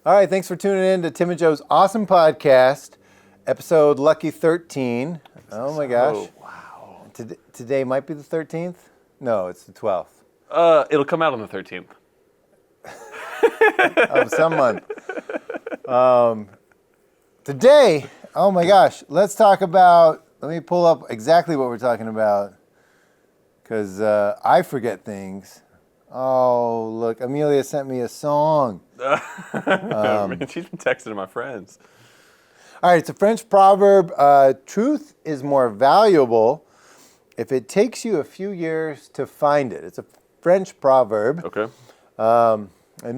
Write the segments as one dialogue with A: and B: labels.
A: All right, thanks for tuning in to Tim and Joe's awesome podcast, episode Lucky 13. Oh my gosh.
B: Wow.
A: Today might be the 13th? No, it's the 12th
B: It'll come out on the 13th.
A: of some month. Today, oh my gosh, let's talk about, let me pull up exactly what we're talking about, because I forget things. Oh, look, Amelia sent me a song.
B: Man, she's been texting to my friends.
A: All right, it's a French proverb. Truth is more valuable if it takes you a few years to find it. It's a French proverb.
B: Okay.
A: And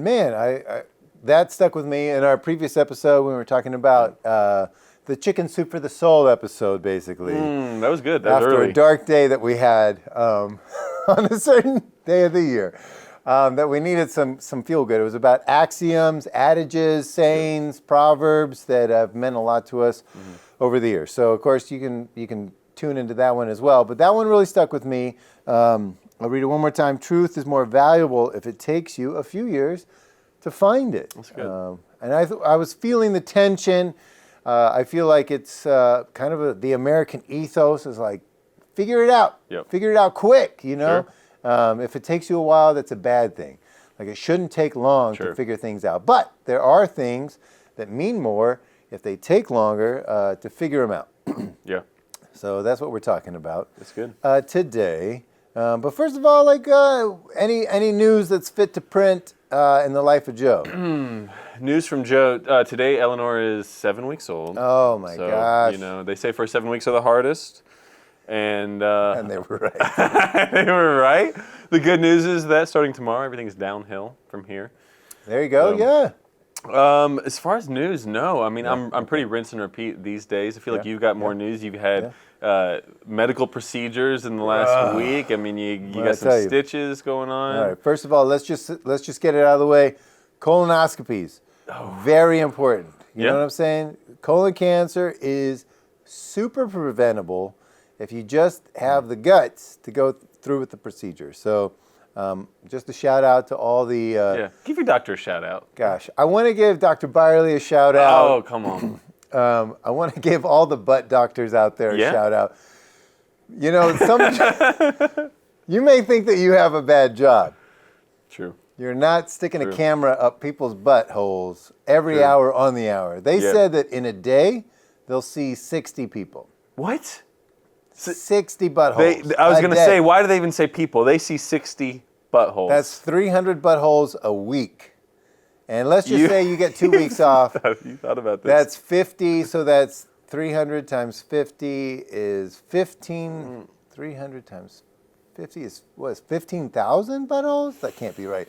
A: man, I that stuck with me in our previous episode when we were talking about the chicken soup for the soul episode, basically.
B: That was good. That was
A: After
B: early.
A: a dark day that we had on a certain day of the year. That we needed some feel good. It was about axioms, adages, sayings, proverbs that have meant a lot to us over the years. So of course you can tune into that one as well. But that one really stuck with me. I'll read it one more time. Truth is more valuable if it takes you a few years to find it.
B: That's good.
A: And I was feeling the tension. I feel like it's kind of the American ethos is like, figure it out.
B: Yep.
A: Figure it out quick, you know?
B: Sure.
A: If it takes you a while, that's a bad thing. Like it shouldn't take long to
B: Sure.
A: figure things out. But there are things that mean more if they take longer to figure them out.
B: Yeah.
A: So that's what we're talking about
B: That's good.
A: today. But first of all, like any news that's fit to print in the life of Joe.
B: News from Joe. Today, Eleanor is 7 weeks old.
A: Oh my
B: so,
A: gosh!
B: You know, they say first 7 weeks are the hardest. And
A: they were right.
B: they were right. The good news is that starting tomorrow, everything's downhill from here.
A: There you go. Yeah.
B: As far as news, no. I mean, I'm pretty rinse and repeat these days. I feel like you've got more news. You've had medical procedures in the last week. I mean, you got some stitches going on.
A: All right. First of all, let's just get it out of the way. Colonoscopies, very important. You know what I'm saying? Colon cancer is super preventable if you just have the guts to go through with the procedure. So just a shout out to all the...
B: give your doctor a shout out.
A: Gosh, I want to give Dr. Byerly a shout out.
B: Oh, come on.
A: I want to give all the butt doctors out there a shout out. You know, you may think that you have a bad job.
B: True.
A: You're not sticking a camera up people's buttholes every hour on the hour. They said that in a day, they'll see 60 people.
B: What?
A: 60 buttholes.
B: I was going to say, why do they even say people? They see 60 buttholes.
A: That's 300 buttholes a week. And let's just say you get 2 weeks off.
B: You thought about this.
A: That's 50, so that's 300 times 50 is 15. 300 times 50 is, what is 15,000 buttholes? That can't be right.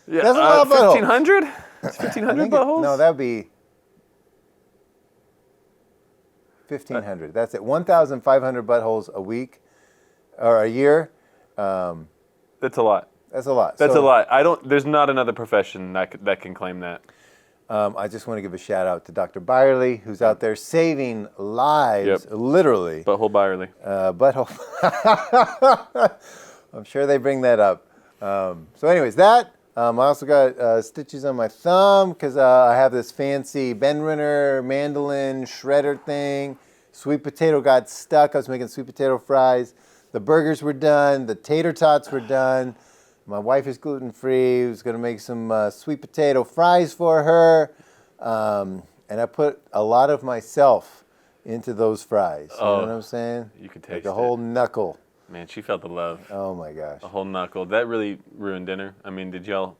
B: Yeah,
A: That's a lot of buttholes.
B: 1,500? 1,500 buttholes?
A: No, that would be 1,500. That's it. 1,500 buttholes a week or a year.
B: That's a lot.
A: That's a lot.
B: That's a lot. There's not another profession that can claim that.
A: I just want to give a shout out to Dr. Byerly, who's out there saving lives, literally.
B: Butthole Byerly.
A: Butthole. I'm sure they bring that up. So anyways, I also got stitches on my thumb because I have this fancy Ben Renner mandolin shredder thing. Sweet potato got stuck. I was making sweet potato fries. The burgers were done. The tater tots were done. My wife is gluten-free. I was going to make some sweet potato fries for her. And I put a lot of myself into those fries. You know what I'm saying?
B: You could
A: like
B: taste
A: a whole knuckle.
B: Man, she felt the love.
A: Oh, my gosh.
B: A whole knuckle. That really ruined dinner. I mean, did y'all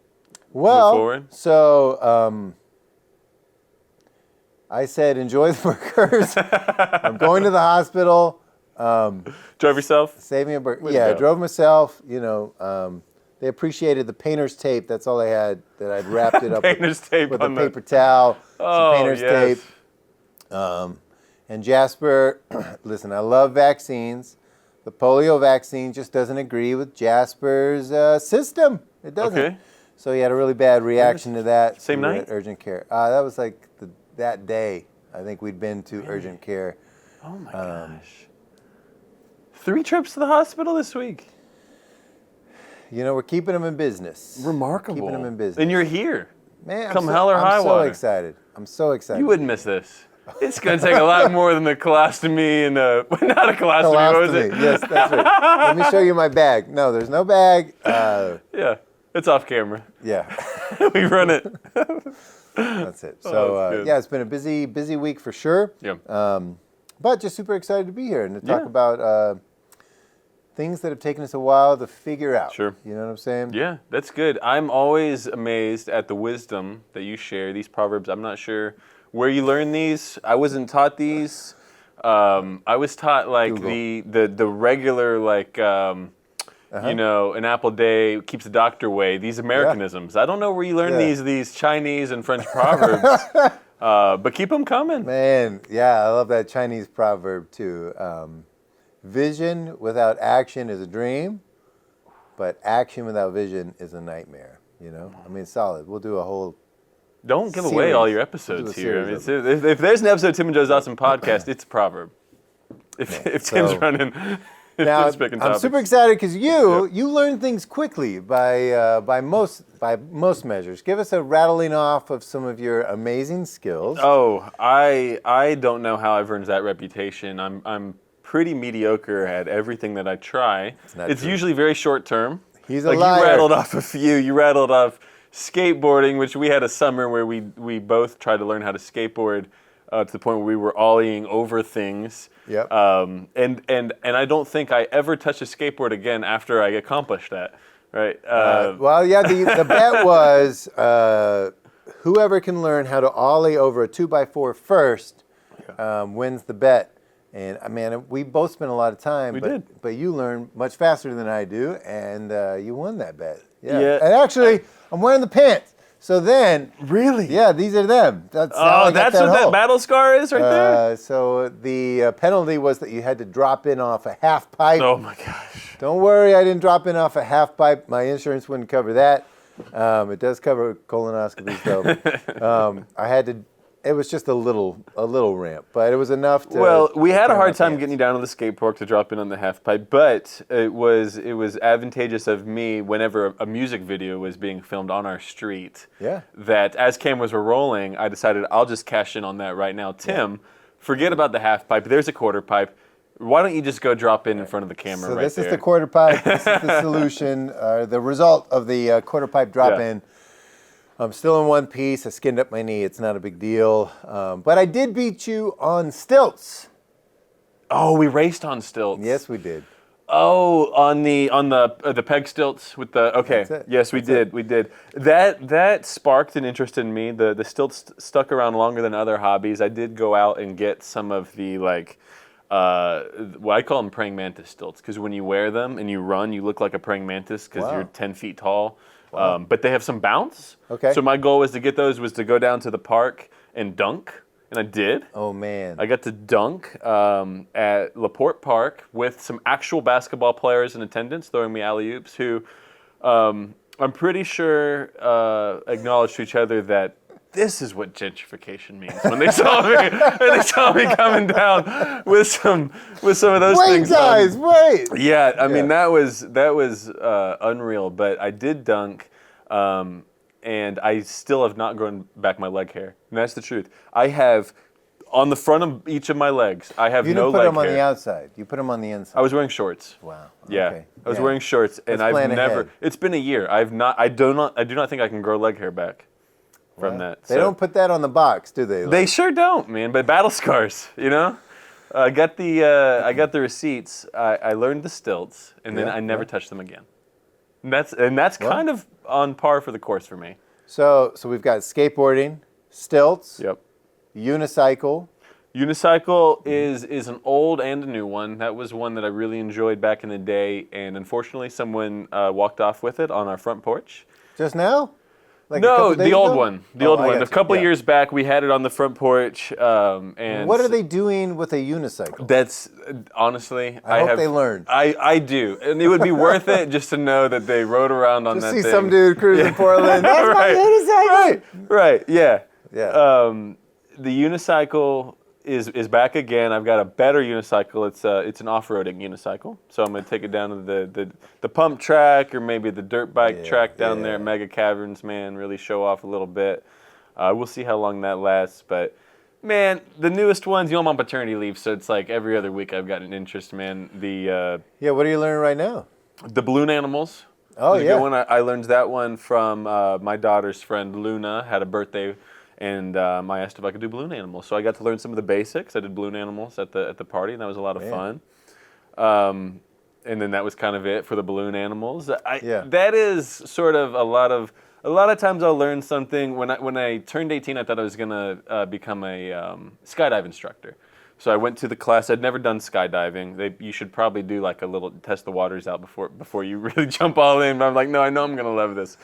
B: move forward?
A: So I said, enjoy the burgers. I'm going to the hospital.
B: Drove yourself?
A: Save me a burger. Yeah, I drove myself. You know, they appreciated the painter's tape. That's all I had, that I'd wrapped it up
B: painter's tape
A: with
B: on
A: a paper towel, some painter's
B: yes.
A: tape. And Jasper, listen, I love vaccines. The polio vaccine just doesn't agree with Jasper's system. It doesn't. Okay. So he had a really bad reaction to that.
B: Same night?
A: At urgent care. That was like that day. I think we'd been to urgent care.
B: Oh my gosh. 3 trips to the hospital this week.
A: You know, we're keeping them in business.
B: Remarkable.
A: Keeping them in business.
B: And you're here.
A: Man,
B: come hell or high water.
A: I'm so excited.
B: You wouldn't miss this. It's going to take a lot more than the colostomy and not a colostomy. What was it?
A: Yes, that's right. Let me show you my bag. No, there's no bag.
B: Yeah, it's off camera.
A: Yeah.
B: We run it.
A: That's it. So yeah, it's been a busy week for sure.
B: Yeah.
A: But just super excited to be here and to talk about things that have taken us a while to figure out.
B: Sure.
A: You know what I'm saying?
B: Yeah, that's good. I'm always amazed at the wisdom that you share. These proverbs, I'm not sure where you learned these. I wasn't taught these. I was taught like the regular like you know, an apple a day keeps the doctor away. These Americanisms. I don't know where you learned these Chinese and French proverbs. But keep them coming.
A: Man, yeah, I love that Chinese proverb too. Vision without action is a dream, but action without vision is a nightmare. You know, I mean, solid. We'll do a whole.
B: Don't give away all your episodes here. I mean, if there's an episode of Tim and Joe's Awesome Podcast, it's a proverb. If Tim's running.
A: Now, I'm super excited because you learn things quickly by most measures. Give us a rattling off of some of your amazing skills.
B: Oh, I don't know how I've earned that reputation. I'm pretty mediocre at everything that I try. It's usually very short term.
A: He's a liar.
B: You rattled off a few. You rattled off skateboarding, which we had a summer where we both tried to learn how to skateboard to the point where we were ollieing over things.
A: Yep.
B: And I don't think I ever touched a skateboard again after I accomplished that. Right.
A: Well, yeah. The bet was whoever can learn how to ollie over a 2x4 first wins the bet. And man, we both spent a lot of time. But you learn much faster than I do, and you won that bet. Yeah. And actually, I'm wearing the pants. So then,
B: really,
A: yeah, these are them. That's
B: what that battle scar is right there.
A: So the penalty was that you had to drop in off a half pipe.
B: Oh my gosh!
A: Don't worry, I didn't drop in off a half pipe. My insurance wouldn't cover that. It does cover colonoscopies though. I had to. It was just a little ramp, but it was enough to.
B: Well, we had a hard time getting you down to the skate park to drop in on the half pipe, but it was advantageous of me whenever a music video was being filmed on our street.
A: Yeah.
B: That as cameras were rolling, I decided I'll just cash in on that right now. Tim, forget about the half pipe. There's a quarter pipe. Why don't you just go drop in front of the camera right there?
A: So this is the quarter pipe. This is the solution, the result of the quarter pipe drop in. I'm still in one piece. I skinned up my knee. It's not a big deal. But I did beat you on stilts.
B: Oh, we raced on stilts.
A: Yes, we did.
B: Oh, on the peg stilts with the Yes, we did. We did. That sparked an interest in me. The stilts stuck around longer than other hobbies. I did go out and get some of the I call them praying mantis stilts because when you wear them and you run, you look like a praying mantis because you're 10 feet tall. Wow. But they have some bounce.
A: Okay.
B: So my goal was to get those, was to go down to the park and dunk, and I did.
A: Oh, man.
B: I got to dunk at LaPorte Park with some actual basketball players in attendance throwing me alley-oops who I'm pretty sure acknowledged to each other that this is what gentrification means when they saw me coming down with some of those things.
A: Wait, guys, wait.
B: Yeah, I mean that was unreal. But I did dunk, and I still have not grown back my leg hair. And that's the truth. I have on the front of each of my legs. I have no leg hair.
A: You didn't put them on the outside. You put them on the inside.
B: I was wearing shorts.
A: Wow.
B: Yeah,
A: okay.
B: I was wearing shorts, and I've never. Ahead. It's been a year. I do not think I can grow leg hair back. From that.
A: They don't put that on the box, do they?
B: They sure don't, man. But battle scars, you know. I got the receipts. I learned the stilts, and then I never touched them again. And that's kind of on par for the course for me.
A: So we've got skateboarding, stilts.
B: Yep.
A: Unicycle.
B: Unicycle is an old and a new one. That was one that I really enjoyed back in the day, and unfortunately, someone walked off with it on our front porch.
A: Just now? Like
B: no, the old one. The old one. A couple years back, we had it on the front porch. And
A: what are they doing with a unicycle?
B: That's honestly,
A: I hope they learned.
B: I do, and it would be worth it just to know that they rode around on that thing.
A: Just see some dude cruising Portland. That's my unicycle.
B: Right. Yeah.
A: Yeah.
B: The unicycle is back again. I've got a better unicycle. It's an off-roading unicycle. So I'm going to take it down to the pump track or maybe the dirt bike track down there at Mega Caverns, man. Really show off a little bit. We'll see how long that lasts. But, man, the newest ones, I'm on paternity leave, so it's like every other week I've got an interest, man.
A: What are you learning right now?
B: The balloon animals.
A: Oh,
B: yeah. Good one. I learned that one from my daughter's friend Luna, had a birthday. And I asked if I could do balloon animals, so I got to learn some of the basics. I did balloon animals at the party, and that was a lot of fun. And then that was kind of it for the balloon animals. That is sort of a lot of times I'll learn something. When I turned 18, I thought I was gonna become a skydive instructor. So I went to the class. I'd never done skydiving. You should probably do like a little test the waters out before you really jump all in. But I'm like, no, I know I'm gonna love this.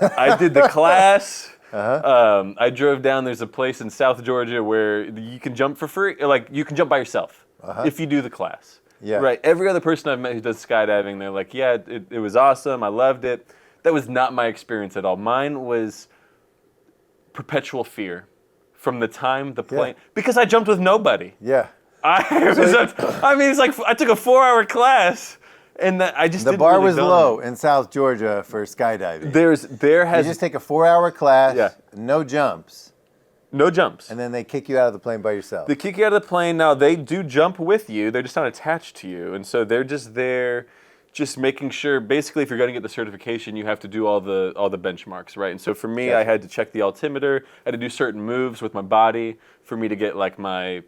B: I did the class. I drove down. There's a place in South Georgia where you can jump for free. Like you can jump by yourself if you do the class.
A: Yeah.
B: Right. Every other person I've met who does skydiving, they're like, yeah, it was awesome. I loved it. That was not my experience at all. Mine was perpetual fear from the time the plane, because I jumped with nobody.
A: Yeah.
B: It's like I took a 4-hour class. And I just
A: the bar was low in South Georgia for skydiving. You just take a 4-hour class, no jumps.
B: No jumps.
A: And then they kick you out of the plane by yourself.
B: They kick you out of the plane. Now, they do jump with you. They're just not attached to you. And so they're just there just making sure, basically, if you're going to get the certification, you have to do all the benchmarks, right? And so for me, I had to check the altimeter. I had to do certain moves with my body for me to get like my...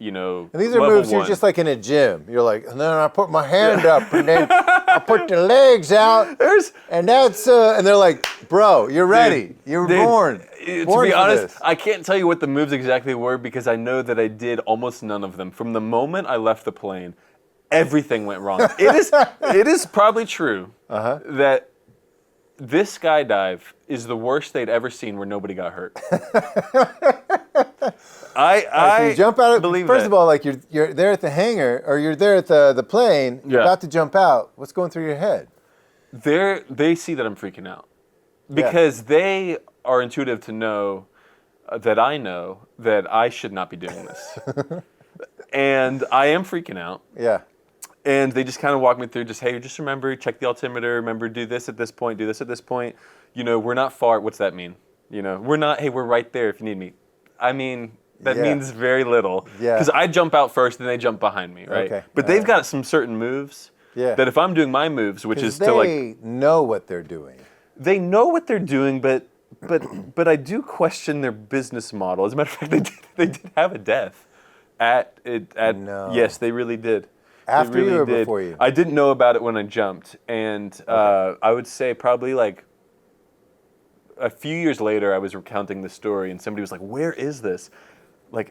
B: And
A: these are moves you're just like in a gym. You're like, and then I put my hand up, and then I put the legs out, and that's and they're like, bro, you're ready. You're born.
B: To be honest, I can't tell you what the moves exactly were because I know that I did almost none of them. From the moment I left the plane, everything went wrong. It is probably true that this skydive is the worst they'd ever seen where nobody got hurt.
A: So you jump out. First
B: that.
A: of all, like you're there at the hangar, or you're there at the plane. You're about to jump out. What's going through your head?
B: They see that I'm freaking out because they are intuitive to know that I should not be doing this, and I am freaking out.
A: Yeah.
B: And they just kind of walk me through. Hey, just remember, check the altimeter. Remember, do this at this point. Do this at this point. We're not far. What's that mean? We're not. Hey, we're right there if you need me. I mean. That means very little. Yeah. Because I jump out first and they jump behind me, right? Okay. But they've got some certain moves that if I'm doing my moves, which is to like...
A: They know what they're doing.
B: They know what they're doing, but I do question their business model. As a matter of fact, they did have a death
A: No.
B: Yes, they really did.
A: After
B: really
A: you or
B: did.
A: before you?
B: I didn't know about it when I jumped. And I would say probably like a few years later, I was recounting the story and somebody was like, where is this?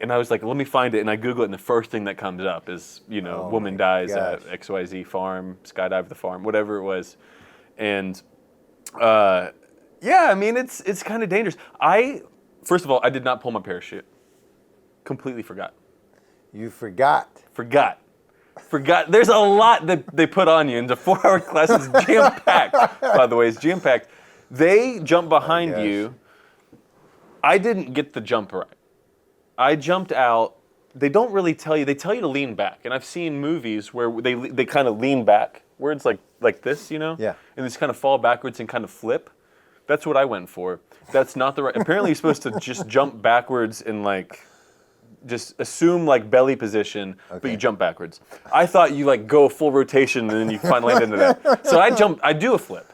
B: And I was like, let me find it, and I Google it, and the first thing that comes up is, woman dies at XYZ farm, skydive the farm, whatever it was. And, it's kind of dangerous. First of all, I did not pull my parachute. Completely forgot.
A: You forgot.
B: Forgot. There's a lot that they put on you, and the 4-hour class is jam-packed, by the way, it's jam-packed. They jump behind you. I didn't get the jump right. I jumped out. They don't really tell you. They tell you to lean back. And I've seen movies where they kind of lean back, where it's like this, Yeah. And they just kind of fall backwards and kind of flip. That's what I went for. That's not the right. Apparently, you're supposed to just jump backwards and just assume belly position, but you jump backwards. I thought you go full rotation and then you finally land into that. So I do a flip.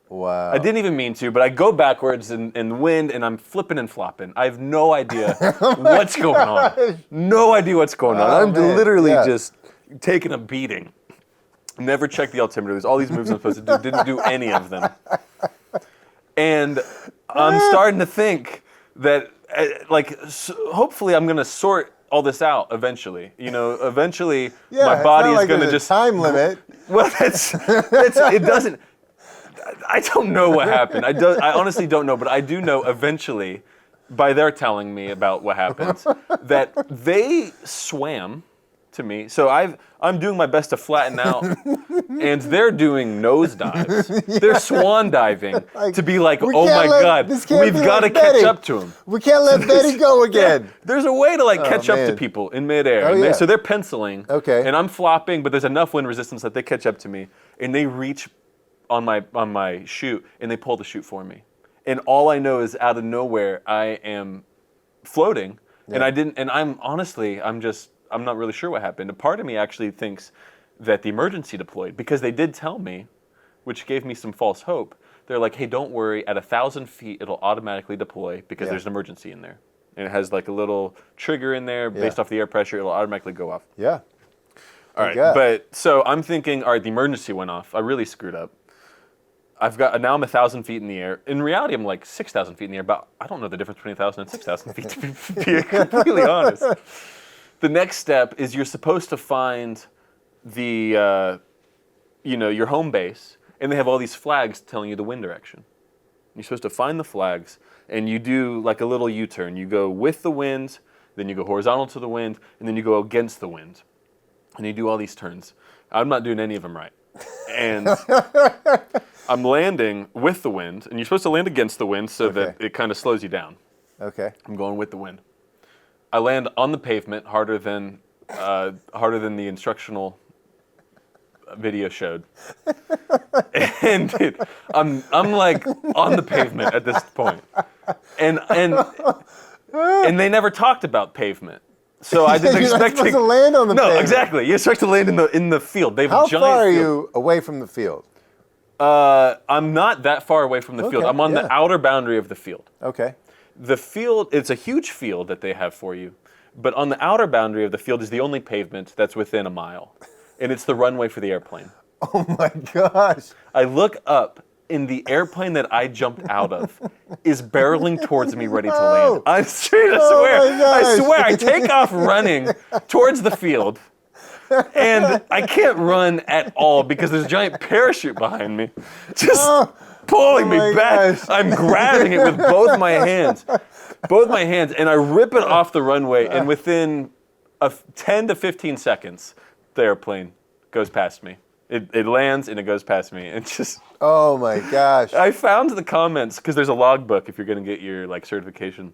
A: Wow.
B: I didn't even mean to, but I go backwards in the wind and I'm flipping and flopping. I have no idea what's going on. No idea what's going on. I'm literally just taking a beating. Never checked the altimeter. There's all these moves I'm supposed to do. Didn't do any of them. And I'm starting to think that, hopefully I'm going to sort all this out eventually. Eventually my body is going to just...
A: time limit.
B: Well, it doesn't... I don't know what happened. I honestly don't know, but I do know eventually, by their telling me about what happened, that they swam to me. So I'm doing my best to flatten out, and they're doing nose dives. They're swan diving to be like, oh my God, we've got to catch up to him.
A: We can't let Betty go again.
B: There's a way to catch up to people in midair.
A: Oh,
B: So they're penciling.
A: Okay.
B: And I'm flopping, but there's enough wind resistance that they catch up to me, and they reach on my chute, and they pull the chute for me. And all I know is out of nowhere, I am floating, and I'm not really sure what happened. A part of me actually thinks that the emergency deployed, because they did tell me, which gave me some false hope. They're like, hey, don't worry, at 1,000 feet, it'll automatically deploy because there's an emergency in there. And it has like a little trigger in there based off the air pressure, it'll automatically go off.
A: Yeah.
B: All right, but so I'm thinking, all right, the emergency went off. I really screwed up. Now I'm 1,000 feet in the air. In reality, I'm like 6,000 feet in the air, but I don't know the difference between 1,000 and 6,000 feet, to be completely honest. The next step is you're supposed to find the, your home base, and they have all these flags telling you the wind direction. You're supposed to find the flags, and you do like a little U-turn. You go with the wind, then you go horizontal to the wind, and then you go against the wind. And you do all these turns. I'm not doing any of them right. And I'm landing with the wind, and you're supposed to land against the wind so that it kind of slows you down.
A: Okay.
B: I'm going with the wind. I land on the pavement harder than the instructional video showed. And dude, I'm like on the pavement at this point. And they never talked about pavement. So I didn't expect
A: to land on the pavement.
B: No, exactly. You expect to land in the field. They have
A: How
B: a giant
A: far are
B: field.
A: you away from the field?
B: I'm not that far away from the field. I'm on the outer boundary of the field.
A: Okay.
B: The field, it's a huge field that they have for you, but on the outer boundary of the field is the only pavement that's within a mile, and it's the runway for the airplane.
A: Oh my gosh.
B: I look up, and the airplane that I jumped out of is barreling towards me ready to land. I'm serious, I swear. I take off running towards the field, and I can't run at all because there's a giant parachute behind me, just pulling me back.
A: Gosh.
B: I'm grabbing it with both my hands, and I rip it off the runway, and within 10 to 15 seconds, the airplane goes past me. It lands and it goes past me, and just.
A: Oh my gosh.
B: I found the comments, because there's a logbook if you're going to get your certification,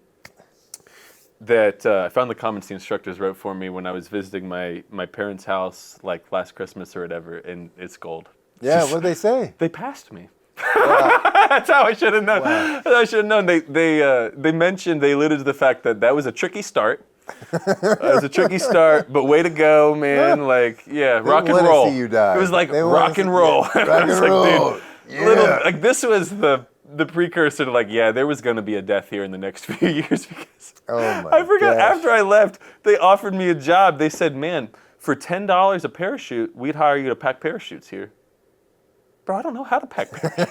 B: that I found the comments the instructors wrote for me when I was visiting my parents' house last Christmas or whatever, and it's gold.
A: Yeah, what did they say?
B: They passed me.
A: Wow.
B: That's how I should have known.
A: Wow.
B: I should have known. They mentioned, they alluded to the fact that was a tricky start. It was a tricky start, but way to go, man. Rock and roll.
A: See you die.
B: It was like rock and roll.
A: Rock and roll.
B: Dude, this was the precursor to there was going to be a death here in the next few years, because I forgot, after I left, they offered me a job. They said, man, for $10 a parachute, we'd hire you to pack parachutes here. Bro, I don't know how to pack parachutes.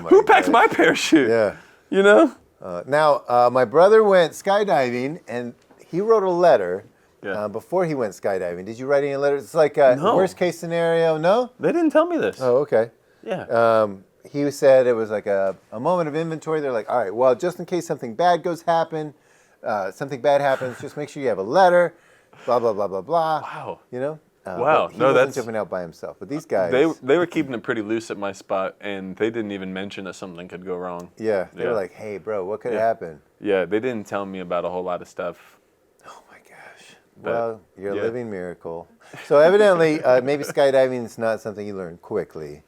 B: Who packs my parachute?
A: Yeah.
B: You know?
A: Now, my brother went skydiving, and he wrote a letter before he went skydiving. Did you write any letters? It's like a worst case scenario. No?
B: They didn't tell me this.
A: Oh, okay.
B: Yeah.
A: He said it was like a moment of inventory. They're like, all right, well, just in case something bad happens, just make sure you have a letter, blah, blah, blah, blah, blah.
B: Wow.
A: You know?
B: Wow.
A: He wasn't jumping out by himself. But these guys...
B: They were keeping it pretty loose at my spot, and they didn't even mention that something could go wrong.
A: Yeah. They were like, hey, bro, what could happen?
B: Yeah, they didn't tell me about a whole lot of stuff.
A: Oh, my gosh. Well, you're a living miracle. So evidently, maybe skydiving is not something you learn quickly,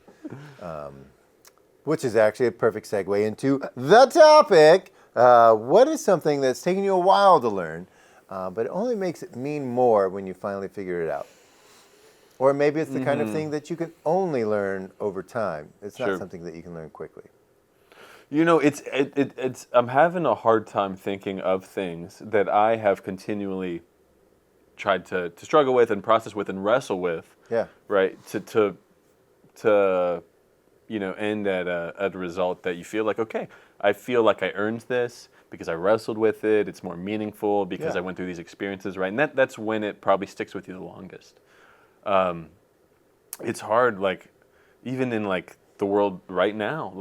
A: which is actually a perfect segue into the topic. What is something that's taken you a while to learn, but it only makes it mean more when you finally figure it out? Or maybe it's the kind of thing that you can only learn over time. It's not something that you can learn quickly.
B: You know, it's I'm having a hard time thinking of things that I have continually tried to struggle with and process with and wrestle with.
A: Yeah.
B: Right. To end at a result that you feel like, okay, I feel like I earned this because I wrestled with it. It's more meaningful because I went through these experiences, right? And that's when it probably sticks with you the longest. It's hard, even in the world right now,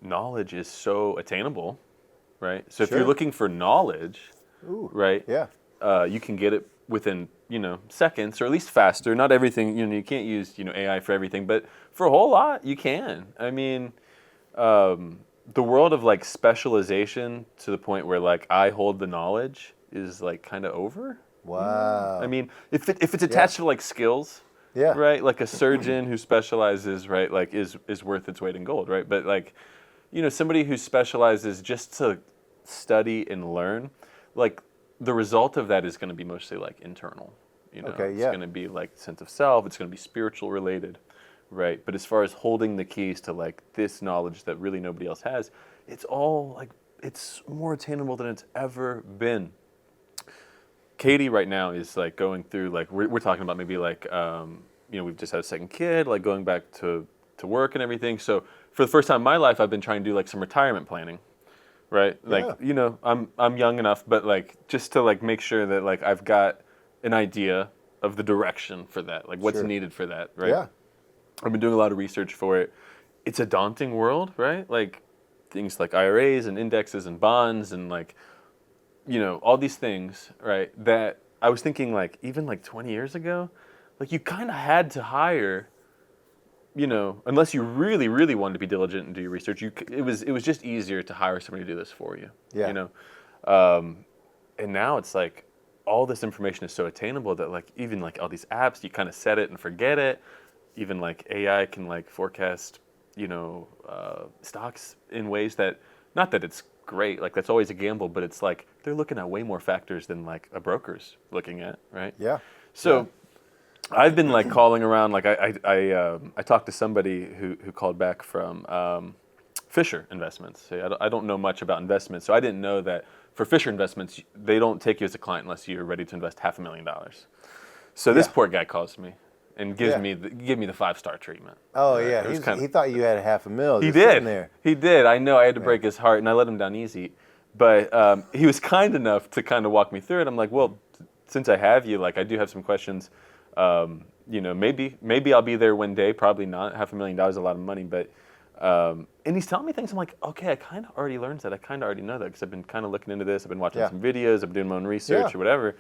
B: knowledge is so attainable, right? So if you're looking for knowledge, right?
A: Yeah.
B: you can get it within seconds, or at least faster. Not everything, you can't use AI for everything, but for a whole lot you can. I mean, the world of like specialization to the point where like I hold the knowledge is like kind of over.
A: Wow.
B: I mean, if it's attached to like skills,
A: Yeah.
B: right? Like a surgeon who specializes, right? Like is worth its weight in gold, right? But like, somebody who specializes just to study and learn, like the result of that is going to be mostly like internal.
A: Okay,
B: It's
A: yeah.
B: going to be like sense of self. It's going to be spiritual related, right? But as far as holding the keys to like this knowledge that really nobody else has, it's all like it's more attainable than it's ever been. Katie right now is like going through like we're talking about maybe like we've just had a second kid, like going back to work and everything. So for the first time in my life, I've been trying to do like some retirement planning, right? Like I'm young enough, but like just to like make sure that like I've got an idea of the direction for that, like what's
A: Sure.
B: needed for that, right?
A: Yeah.
B: I've been doing a lot of research for it. It's a daunting world, right? Like things like IRAs and indexes and bonds and like all these things, right? That I was thinking like even like 20 years ago, like you kind of had to hire, unless you really, really wanted to be diligent and do your research. It was just easier to hire somebody to do this for you.
A: Yeah.
B: And now it's like all this information is so attainable that like even like all these apps, you kind of set it and forget it. Even like AI can like forecast, stocks in ways that, not that it's great, like that's always a gamble, but it's like they're looking at way more factors than like a broker's looking at, right?
A: Yeah.
B: So I've been like calling around, like I talked to somebody who called back from Fisher Investments. I don't know much about investments, so I didn't know that for Fisher Investments, they don't take you as a client unless you're ready to invest $500,000. So this poor guy calls me and gives me the 5-star treatment.
A: Oh
B: Right?
A: yeah, he thought you had $500,000.
B: He
A: just sitting
B: did.
A: there.
B: He did. I know. I had to break his heart, and I let him down easy. But he was kind enough to kind of walk me through it. I'm like, well, since I have you, like, I do have some questions. Maybe I'll be there one day. Probably not. $500,000 is a lot of money, but. And he's telling me things. I'm like, okay, I kind of already learned that. I kind of already know that because I've been kind of looking into this. I've been watching some videos. I've been doing my own research or whatever.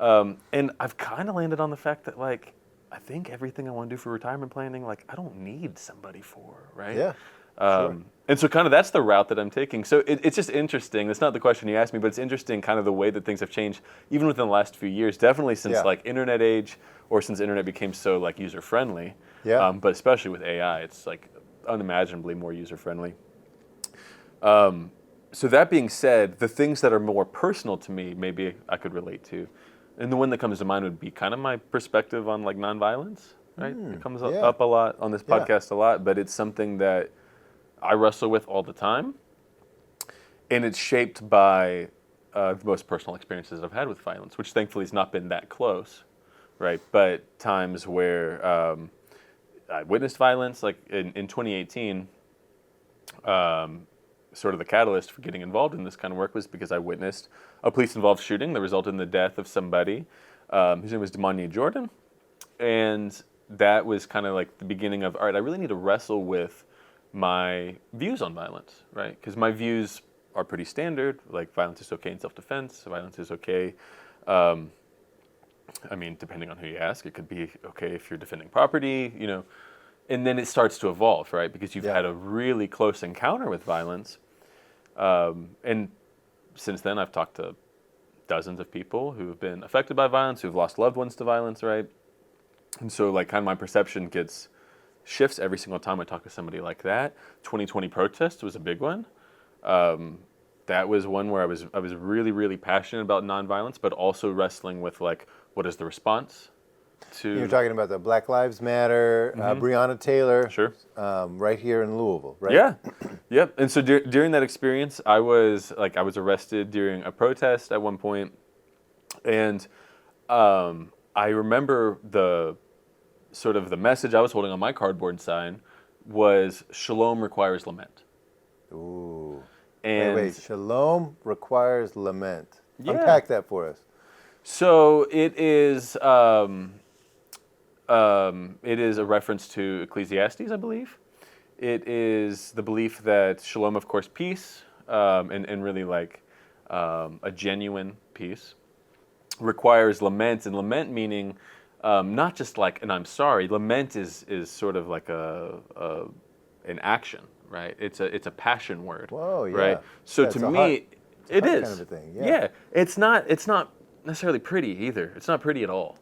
B: And I've kind of landed on the fact that, like, I think everything I want to do for retirement planning, like, I don't need somebody for, right?
A: Yeah. Sure.
B: And so kind of that's the route that I'm taking. So it's just interesting. That's not the question you asked me, but it's interesting kind of the way that things have changed, even within the last few years, definitely since like internet age or since internet became so like user friendly.
A: Yeah.
B: But especially with AI, it's like unimaginably more user friendly. So that being said, the things that are more personal to me, maybe I could relate to. And the one that comes to mind would be kind of my perspective on like nonviolence, right? It comes up a lot on this podcast a lot, but it's something that I wrestle with all the time. And it's shaped by the most personal experiences I've had with violence, which thankfully has not been that close, right? But times where I witnessed violence, like in 2018, sort of the catalyst for getting involved in this kind of work was because I witnessed a police-involved shooting that resulted in the death of somebody whose name was Damani Jordan. And that was kind of like the beginning of, all right, I really need to wrestle with my views on violence, right? Because my views are pretty standard, like violence is okay in self-defense, violence is okay. I mean, depending on who you ask, it could be okay if you're defending property, and then it starts to evolve, right? Because you've had a really close encounter with violence. And since then, I've talked to dozens of people who have been affected by violence, who've lost loved ones to violence, right? And so, like, kind of my perception shifts every single time I talk to somebody like that. 2020 protest was a big one. That was one where I was really, really passionate about nonviolence, but also wrestling with, like, what is the response to...
A: You're talking about the Black Lives Matter, Breonna Taylor, right here in Louisville, right?
B: Yeah, yep. And so during that experience, I was arrested during a protest at one point, and I remember the message I was holding on my cardboard sign was "Shalom requires lament."
A: Ooh.
B: And
A: wait. Shalom requires lament. Unpack that for us.
B: So it is a reference to Ecclesiastes, I believe. It is the belief that shalom, of course, peace, and really like a genuine peace, requires lament, and lament meaning not just like an I'm sorry. Lament is sort of like an action, right? It's a passion word.
A: Whoa, yeah.
B: Right. So
A: Yeah,
B: to
A: it's a
B: me,
A: heart-
B: it
A: heart
B: is
A: kind of a thing.
B: Yeah. It's not necessarily pretty either. It's not pretty at all.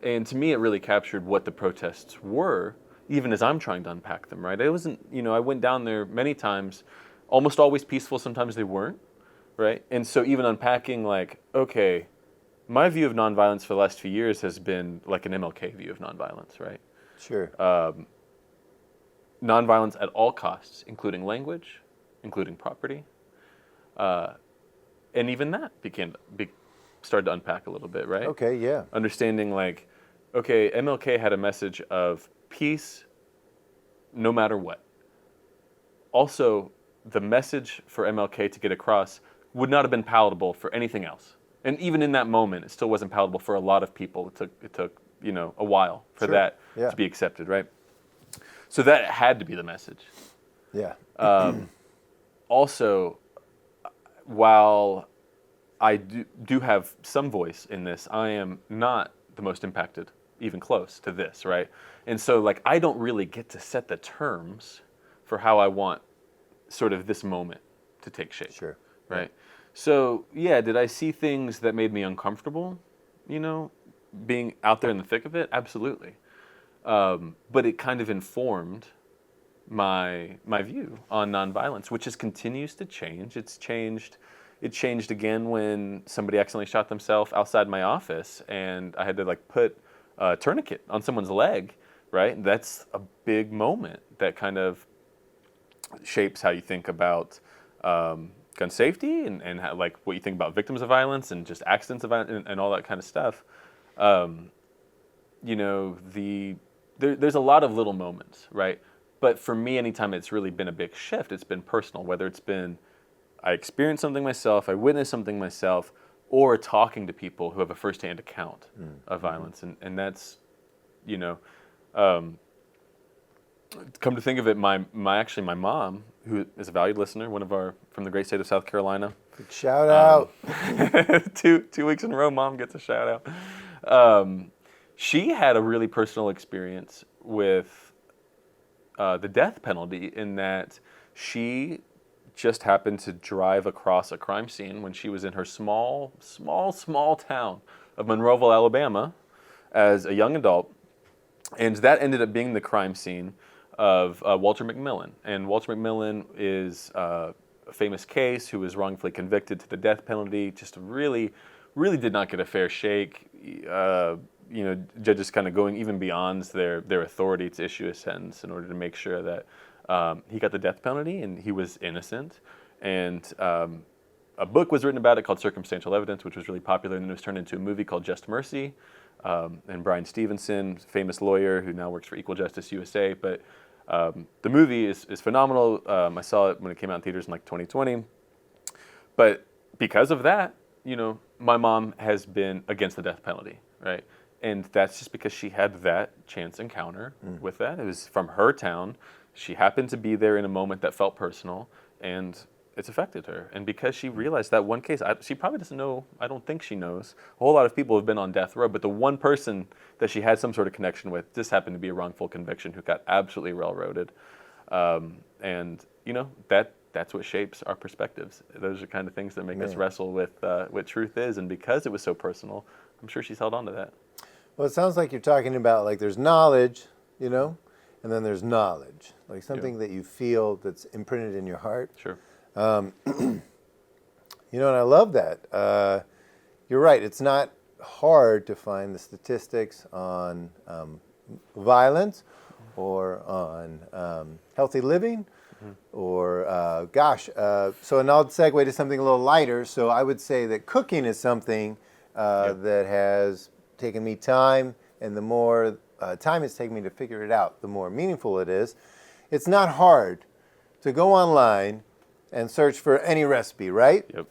B: And to me, it really captured what the protests were, even as I'm trying to unpack them. Right. It wasn't. I went down there many times, almost always peaceful. Sometimes they weren't. Right. And so even unpacking, like, okay, my view of nonviolence for the last few years has been like an MLK view of nonviolence, right?
A: Sure.
B: Nonviolence at all costs, including language, including property, and even that started to unpack a little bit, right?
A: Okay, yeah.
B: Understanding like, okay, MLK had a message of peace, no matter what. Also, the message for MLK to get across would not have been palatable for anything else. And even in that moment, it still wasn't palatable for a lot of people. It took a while for
A: Sure.
B: that
A: Yeah.
B: to be accepted, right? So that had to be the message.
A: Yeah.
B: Also, while I do have some voice in this, I am not the most impacted, even close to this, right? And so like I don't really get to set the terms for how I want sort of this moment to take shape.
A: Sure.
B: Right. So yeah, did I see things that made me uncomfortable? Being out there in the thick of it, absolutely. But it kind of informed my view on nonviolence, which continues to change. It changed again when somebody accidentally shot themselves outside my office, and I had to like put a tourniquet on someone's leg. Right. That's a big moment that kind of shapes how you think about gun safety and how, like what you think about victims of violence and just accidents of violence and all that kind of stuff. There's a lot of little moments, right? But for me, anytime it's really been a big shift, it's been personal, whether it's been I experienced something myself, I witnessed something myself, or talking to people who have a firsthand account of violence. And that's, come to think of it, my mom, who is a valued listener, from the great state of South Carolina.
A: Big shout out.
B: 2 weeks in a row, Mom gets a shout out. She had a really personal experience with the death penalty in that she just happened to drive across a crime scene when she was in her small town of Monroeville, Alabama, as a young adult. And that ended up being the crime scene of Walter McMillan. And Walter McMillan is a famous case who was wrongfully convicted to the death penalty. Just really, really did not get a fair shake. Judges kind of going even beyond their authority to issue a sentence in order to make sure that he got the death penalty and he was innocent. And a book was written about it called Circumstantial Evidence, which was really popular, and then it was turned into a movie called Just Mercy. And Brian Stevenson, famous lawyer who now works for Equal Justice USA. But the movie is phenomenal. I saw it when it came out in theaters in like 2020. But because of that, my mom has been against the death penalty, right? And that's just because she had that chance encounter with that. It was from her town. She happened to be there in a moment that felt personal, and it's affected her. And because she realized that one case, she probably doesn't know, I don't think she knows. A whole lot of people have been on death row, but the one person that she had some sort of connection with just happened to be a wrongful conviction who got absolutely railroaded. That's what shapes our perspectives. Those are kind of things that make us wrestle with what truth is. And because it was so personal, I'm sure she's held on to that.
A: Well, it sounds like you're talking about like there's knowledge, and then there's knowledge, like something that you feel that's imprinted in your heart.
B: Sure.
A: And I love that. You're right. It's not hard to find the statistics on violence or on healthy living or, so and I'll segue to something a little lighter. So I would say that cooking is something that has taken me time, and the more time it's taken me to figure it out, the more meaningful it is. It's not hard to go online and search for any recipe, right?
B: Yep.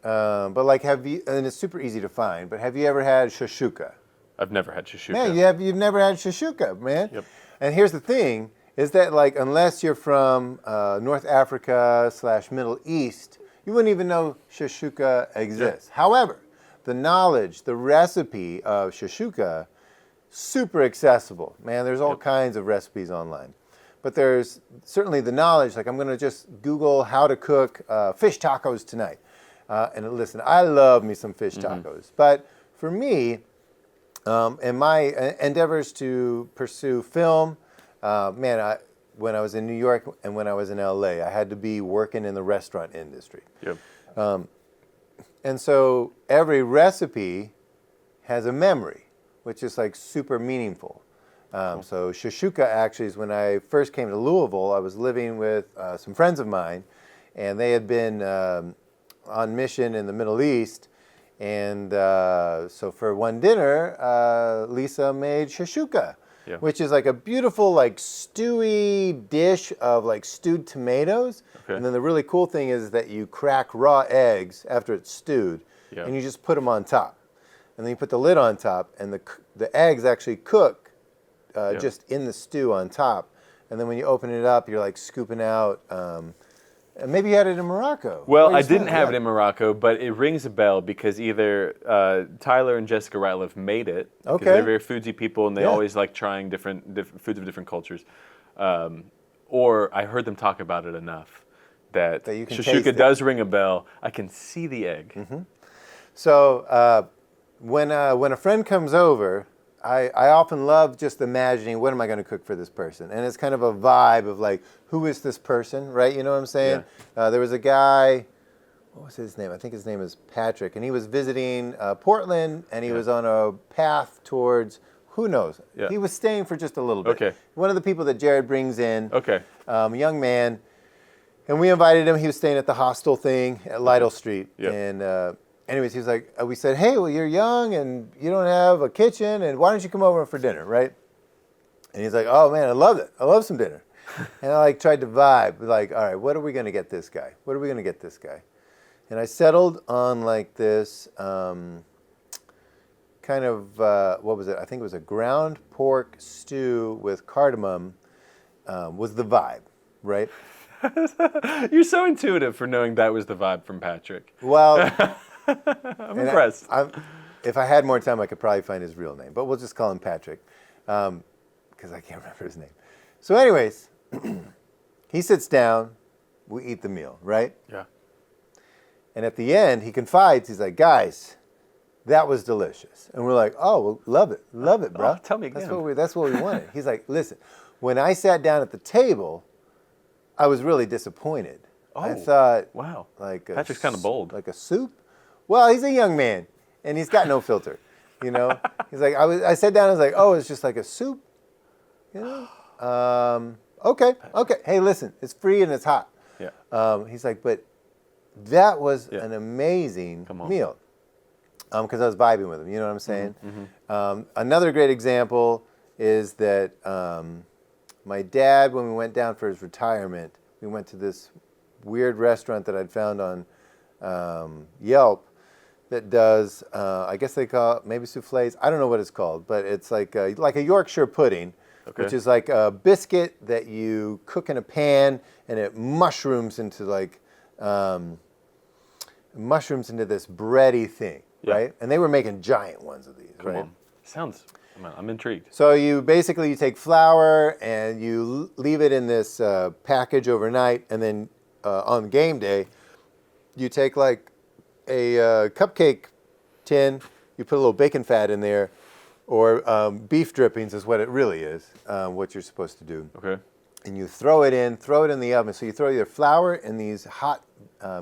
A: But like, and it's super easy to find, but have you ever had shashuka?
B: I've never had shashuka.
A: Man, you've never had shashuka, man.
B: Yep.
A: And here's the thing, is that like, unless you're from North Africa / Middle East, you wouldn't even know shashuka exists. Yep. However, the knowledge, the recipe of shashuka, super accessible. Man, there's all kinds of recipes online. But there's certainly the knowledge, like I'm going to just Google how to cook fish tacos tonight. And listen, I love me some fish tacos. But for me, in my endeavors to pursue film, when I was in New York and when I was in LA, I had to be working in the restaurant industry.
B: Yep.
A: And so every recipe has a memory, which is like super meaningful. So shashuka actually is when I first came to Louisville, I was living with some friends of mine, and they had been on mission in the Middle East. And so for one dinner, Lisa made shashuka, which is like a beautiful, like stewy dish of like stewed tomatoes.
B: Okay.
A: And then the really cool thing is that you crack raw eggs after it's stewed, and you just put them on top. And then you put the lid on top, and the eggs actually cook just in the stew on top. And then when you open it up, you're like scooping out. And maybe you had it in Morocco.
B: Well, I didn't have it in Morocco, but it rings a bell because either Tyler and Jessica Ratliff made it. Because they're very foodsy people, and they always like trying different foods of different cultures. Or I heard them talk about it enough that shashuka does ring a bell. I can see the egg.
A: Mm-hmm. So when a friend comes over, I often love just imagining what am I going to cook for this person, and it's kind of a vibe of like, who is this person, right? You know what I'm saying? Yeah. There was a guy, what was his name? I think his name is Patrick, and he was visiting Portland, and he was on a path towards, who knows? Yeah. He was staying for just a little bit.
B: Okay.
A: One of the people that Jared brings in.
B: Okay.
A: Young man, and we invited him. He was staying at the hostel thing at Lytle Street, and. Anyways, he was like, we said, hey, well, you're young and you don't have a kitchen, and why don't you come over for dinner, right? And he's like, oh, man, I love it. I love some dinner. And I like tried to vibe, like, all right, what are we going to get this guy? What are we going to get this guy? And I settled on like this kind of, what was it? I think it was a ground pork stew with cardamom was the vibe, right?
B: You're so intuitive for knowing that was the vibe from Patrick.
A: Well...
B: I'm impressed.
A: If I had more time, I could probably find his real name, but we'll just call him Patrick, because I can't remember his name. So anyways, he sits down, we eat the meal, right?
B: Yeah.
A: And at the end, he confides, he's like, guys, that was delicious. And we're like, oh, well, love it, bro.
B: Oh, tell me again.
A: That's what we wanted. He's like, listen, when I sat down at the table, I was really disappointed.
B: Oh,
A: I thought,
B: wow,
A: like
B: Patrick's kind of bold.
A: Like a soup? Well, he's a young man, and he's got no filter, you know? He's like, I sat down, I was like, oh, it's just like a soup? You know? Okay. Hey, listen, it's free and it's hot.
B: Yeah.
A: He's like, but that was an amazing meal. Because I was vibing with him, you know what I'm saying? Mm-hmm. Another great example is that my dad, when we went down for his retirement, we went to this weird restaurant that I'd found on Yelp, that does, I guess they call it maybe souffles. I don't know what it's called, but it's like a Yorkshire pudding, which is like a biscuit that you cook in a pan, and it mushrooms into this bready thing, right? And they were making giant ones of these, right?
B: Sounds, I'm intrigued.
A: So you take flour and you leave it in this package overnight, and then on game day, you take like a cupcake tin, you put a little bacon fat in there, or beef drippings is what it really is, what you're supposed to do.
B: Okay.
A: And you throw it in the oven. So you throw your flour and these hot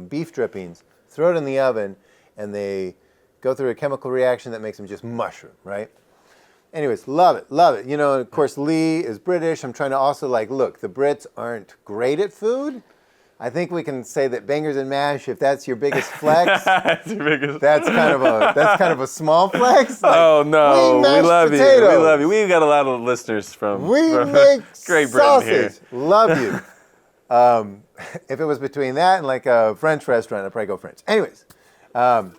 A: beef drippings, throw it in the oven, and they go through a chemical reaction that makes them just mushroom, right? Anyways, love it. You know, of course, Lee is British. I'm trying to also look, the Brits aren't great at food. I think we can say that bangers and mash, if that's your biggest flex, that's kind of a small flex.
B: Like, oh no, we love
A: potatoes.
B: You. We love you. We've got a lot of listeners from
A: make
B: Great Britain
A: sausage.
B: Here.
A: Love you. If it was between that and like a French restaurant, I'd probably go French. Anyways, so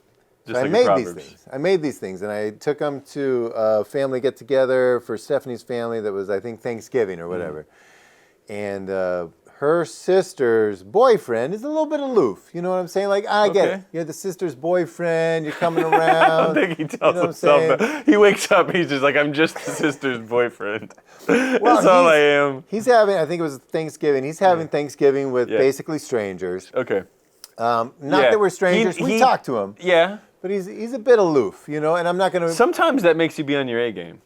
A: I made these things, and I took them to a family get together for Stephanie's family that was, I think, Thanksgiving or whatever. And her sister's boyfriend is a little bit aloof. You know what I'm saying? Like, I get it. You're the sister's boyfriend. You're coming around.
B: I don't think he tells himself that. He wakes up, he's just like, I'm just the sister's boyfriend. That's all I am.
A: He's having, I think it was Thanksgiving. He's having Thanksgiving with basically strangers.
B: Okay.
A: Not that we're strangers. We talk to him.
B: Yeah.
A: But he's a bit aloof, you know, and I'm not going to...
B: Sometimes that makes you be on your A game.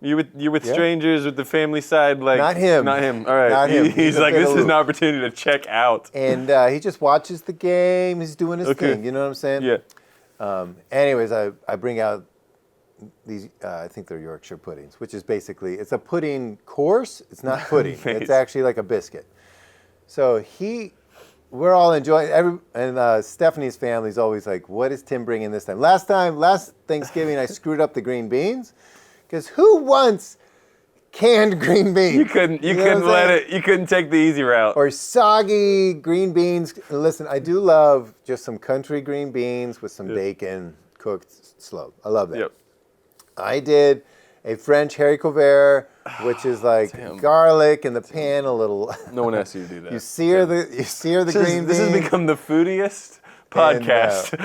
B: You're with strangers, with the family side, like...
A: Not him.
B: Not him. All right.
A: Not him.
B: He's like, this is an opportunity to check out.
A: And he just watches the game. He's doing his thing. You know what I'm saying?
B: Yeah.
A: Anyways, I bring out these, I think they're Yorkshire puddings, which is basically, it's a pudding course. It's not pudding. It's actually like a biscuit. So we're all enjoying, and Stephanie's family's always like, what is Tim bringing this time? Last Thanksgiving, I screwed up the green beans. Because who wants canned green beans?
B: You couldn't you couldn't take the easy route.
A: Or soggy green beans. Listen, I do love just some country green beans with some bacon cooked slow. I love that. Yep. I did a French haricot vert, which is like garlic in the pan, a little.
B: No one asked you to do that.
A: You sear the green beans.
B: This has become the foodiest podcast.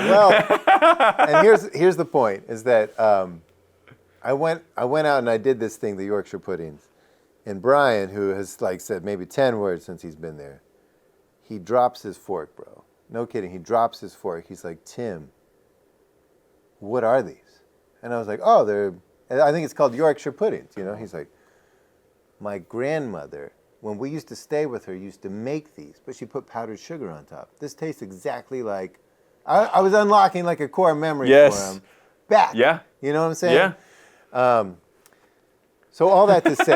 A: And here's the point: is that I went out and I did this thing, the Yorkshire puddings, and Brian, who has like said maybe 10 words since he's been there, he drops his fork, bro. No kidding. He drops his fork. He's like, Tim, what are these? And I was like, oh, I think it's called Yorkshire puddings. You know, he's like, my grandmother, when we used to stay with her, used to make these, but she put powdered sugar on top. This tastes exactly like, I was unlocking like a core memory for him. Back.
B: Yeah.
A: You know what I'm saying?
B: Yeah.
A: So all that to say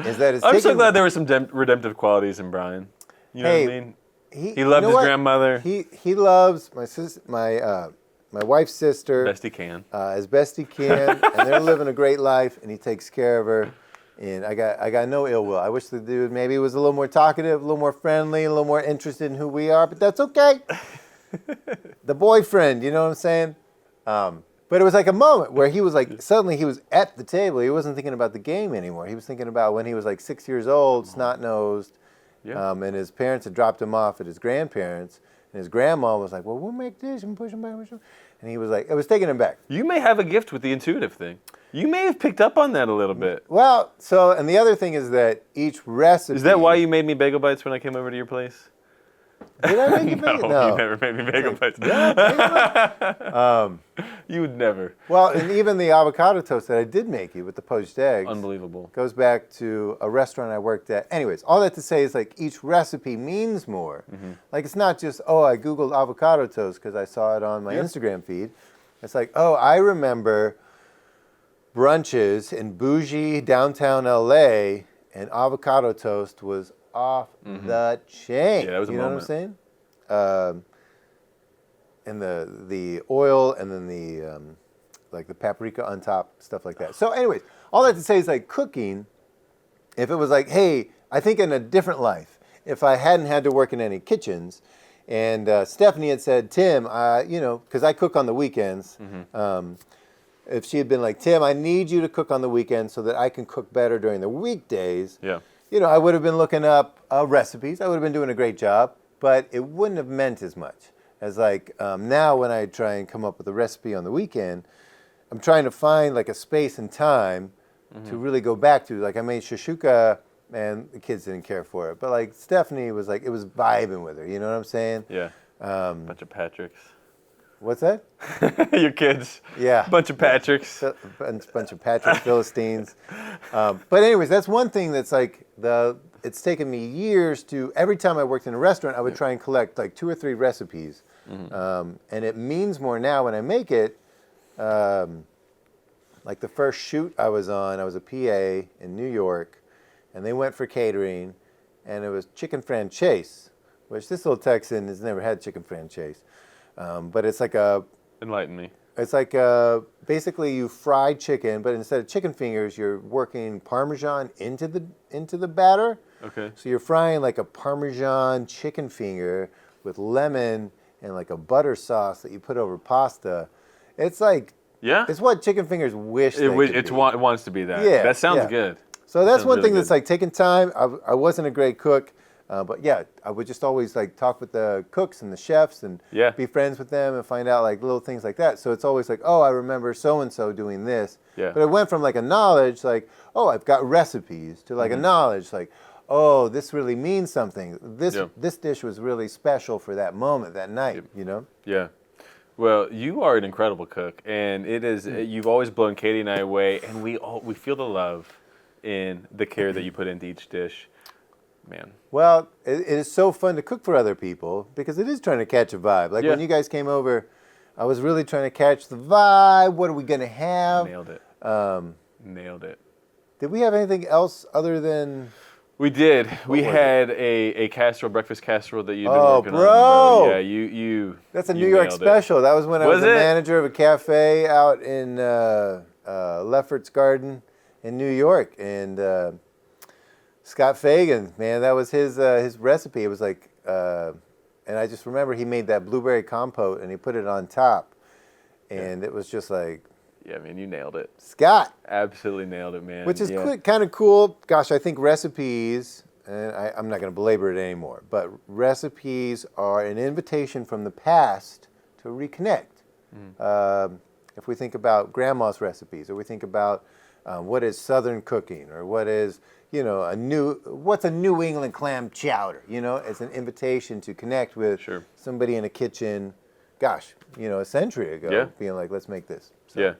A: is that
B: I'm so glad there were some redemptive qualities in Brian. You know what I mean? He loved his grandmother.
A: He loves my wife's sister
B: best he can,
A: as best he can, and they're living a great life, and he takes care of her. And I got no ill will. I wish the dude maybe was a little more talkative, a little more friendly, a little more interested in who we are, but that's okay. The boyfriend, you know what I'm saying? But it was like a moment where he was like, suddenly he was at the table. He wasn't thinking about the game anymore. He was thinking about when he was like 6 years old, snot-nosed, and his parents had dropped him off at his grandparents. And his grandma was like, well, we'll make this and push him back. And he was like, it was taking him back.
B: You may have a gift with the intuitive thing. You may have picked up on that a little bit.
A: Well, and the other thing is that each recipe...
B: Is that why you made me bagel bites when I came over to your place?
A: Did I make you bagel? No,
B: you never made me bagel bites. You would never.
A: Well, and even the avocado toast that I did make you with the poached eggs.
B: Unbelievable.
A: Goes back to a restaurant I worked at. Anyways, all that to say is like each recipe means more. Mm-hmm. Like it's not just, I Googled avocado toast because I saw it on my Instagram feed. It's like, I remember brunches in bougie downtown LA and avocado toast was off the chain.
B: Yeah, that was a moment.
A: You know what I'm saying? And the oil and then the like the paprika on top, stuff like that. So anyways, all that to say is like cooking, if it was like, hey, I think in a different life, if I hadn't had to work in any kitchens, and Stephanie had said, Tim, because I cook on the weekends, if she had been like, Tim, I need you to cook on the weekends so that I can cook better during the weekdays, I would have been looking up recipes. I would have been doing a great job, but it wouldn't have meant as much as like now when I try and come up with a recipe on the weekend, I'm trying to find like a space and time to really go back to. Like I made shashuka and the kids didn't care for it, but like Stephanie was like, it was vibing with her. You know what I'm saying?
B: Yeah. Bunch of Patricks.
A: What's that?
B: Your kids.
A: Yeah.
B: Bunch of Patricks.
A: Bunch of Patrick Philistines. But anyways, that's one thing that's like it's taken me years to, every time I worked in a restaurant, I would try and collect like 2 or 3 recipes. And it means more now when I make it. Like the first shoot I was on, I was a PA in New York, and they went for catering, and it was chicken franchise, which this little Texan has never had chicken franchise. But it's like
B: enlighten me.
A: It's like basically you fry chicken, but instead of chicken fingers, you're working Parmesan into the batter.
B: Okay.
A: So you're frying like a Parmesan chicken finger with lemon and like a butter sauce that you put over pasta. It's like it's what chicken fingers wish they could be.
B: It wants to be that.
A: Yeah,
B: that sounds good.
A: So that's one
B: really
A: thing that's like taking time. I wasn't a great cook. But yeah, I would just always like talk with the cooks and the chefs and
B: Yeah.
A: be friends with them and find out like little things like that. So it's always like, oh, I remember so and so doing this.
B: Yeah.
A: But it went from like a knowledge, like, oh, I've got recipes, to like a knowledge, like, oh, this really means something. This dish was really special for that moment, that night. You know.
B: Yeah. Well, you are an incredible cook, and it is. You've always blown Katie and I away, and we feel the love in the care that you put into each dish, man.
A: Well, it is so fun to cook for other people because it is trying to catch a vibe. Like when you guys came over, I was really trying to catch the vibe. What are we gonna have?
B: Nailed it. Nailed it.
A: Did we have anything else other than?
B: We did. We had a casserole, breakfast casserole that you've been working on.
A: Bro.
B: Yeah, you.
A: That's a
B: you
A: New York
B: nailed it.
A: special. That was when I was
B: Was
A: a
B: it?
A: manager of a cafe out in Lefferts Garden in New York, and Scott Fagan, man, that was his recipe. It was like, and I just remember he made that blueberry compote and he put it on top, and it was just like.
B: Yeah, man, you nailed it.
A: Scott.
B: Absolutely nailed it, man.
A: Which is kind of cool. Gosh, I think recipes, and I'm not going to belabor it anymore, but recipes are an invitation from the past to reconnect. If we think about grandma's recipes, or we think about what is Southern cooking, or what is, what's a New England clam chowder, it's an invitation to connect with somebody in a kitchen, gosh, a century ago, being like, let's make this. So.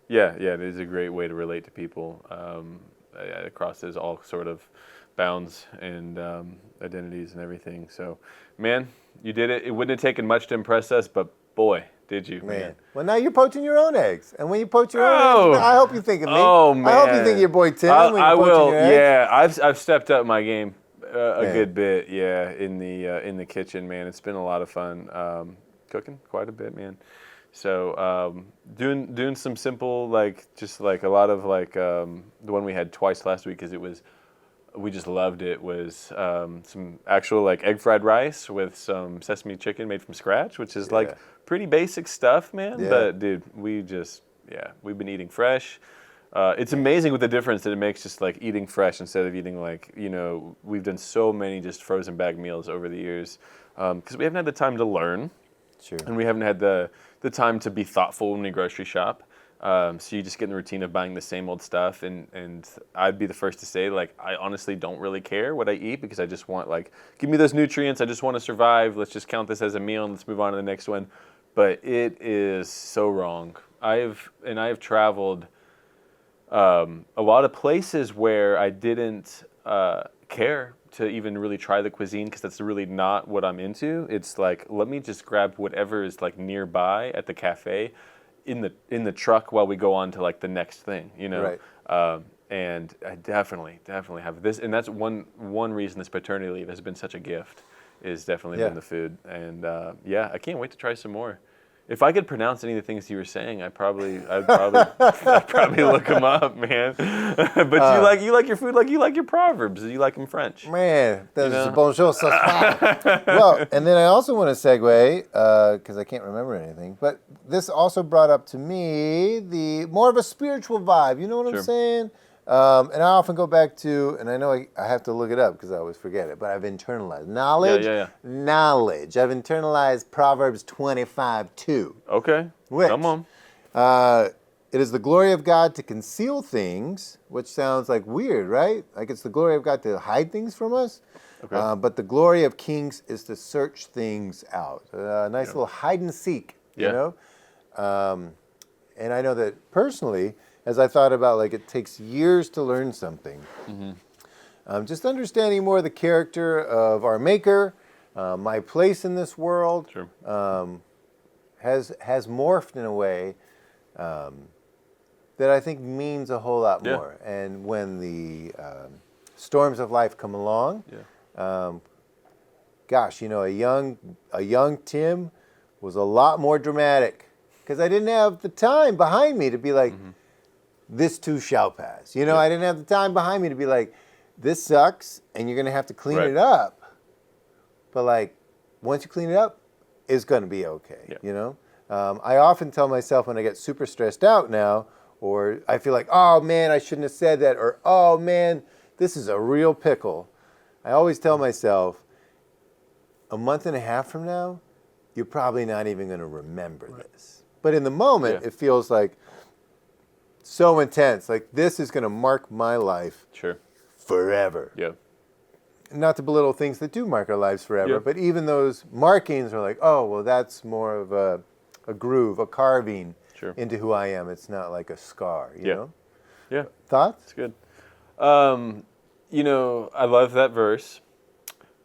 B: Yeah, it is a great way to relate to people. It crosses all sort of bounds and identities and everything. So, man, you did it. It wouldn't have taken much to impress us, but boy, did you, man.
A: Well, now you're poaching your own eggs. And when you poach your own eggs, I hope you think of me.
B: Oh, man.
A: I hope you think of your boy Tim when you're
B: I
A: poaching
B: will.
A: your eggs.
B: Yeah, I've stepped up my game a good bit, in the kitchen, man. It's been a lot of fun cooking quite a bit, man. So doing some simple, just a lot of the one we had twice last week, because we just loved it, was some actual egg fried rice with some sesame chicken made from scratch, which is pretty basic stuff, man.
A: Yeah.
B: But dude, we've been eating fresh. It's amazing with the difference that it makes, just eating fresh instead of eating we've done so many just frozen bag meals over the years, because we haven't had the time to learn.
A: Sure.
B: And we haven't had the time to be thoughtful when we grocery shop. So you just get in the routine of buying the same old stuff. And I'd be the first to say, I honestly don't really care what I eat, because I just want, give me those nutrients. I just want to survive. Let's just count this as a meal and let's move on to the next one. But it is so wrong. I have traveled a lot of places where I didn't care to even really try the cuisine, because that's really not what I'm into. It's let me just grab whatever is nearby at the cafe in the truck while we go on to the next thing,
A: Right.
B: And I definitely have this, and that's one reason this paternity leave has been such a gift, is definitely been the food. And I can't wait to try some more. If I could pronounce any of the things you were saying, I'd probably look them up, man. But you like your food like you like your proverbs. You like them French.
A: Man, that's bonjour, ça va. Well, and then I also want to segue, because I can't remember anything, but this also brought up to me the more of a spiritual vibe. You know what I'm saying? And I often go back to, and I know I have to look it up because I always forget it, but I've internalized knowledge. Knowledge. I've internalized Proverbs 25:2.
B: Okay.
A: Which,
B: come on.
A: It is the glory of God to conceal things, which sounds weird, right? It's the glory of God to hide things from us. Okay. But the glory of kings is to search things out. A nice little hide and seek, you know? And I know that personally, as I thought about, it takes years to learn something. Mm-hmm. Just understanding more of the character of our Maker, my place in this world, has morphed in a way that I think means a whole lot more. And when the storms of life come along, gosh, a young Tim was a lot more dramatic, because I didn't have the time behind me to be like, this too shall pass. I didn't have the time behind me to be like, this sucks and you're going to have to clean it up. But once you clean it up, it's going to be okay. I often tell myself when I get super stressed out now, or I feel like, oh man, I shouldn't have said that, or oh man, this is a real pickle. I always tell myself, a month and a half from now, you're probably not even going to remember this. But in the moment, it feels like so intense. Like, this is going to mark my life forever.
B: Yeah.
A: Not to belittle things that do mark our lives forever, but even those markings are like, oh, well, that's more of a groove, a carving into who I am. It's not like a scar, you know?
B: Yeah.
A: Thoughts?
B: It's good. You know, I love that verse.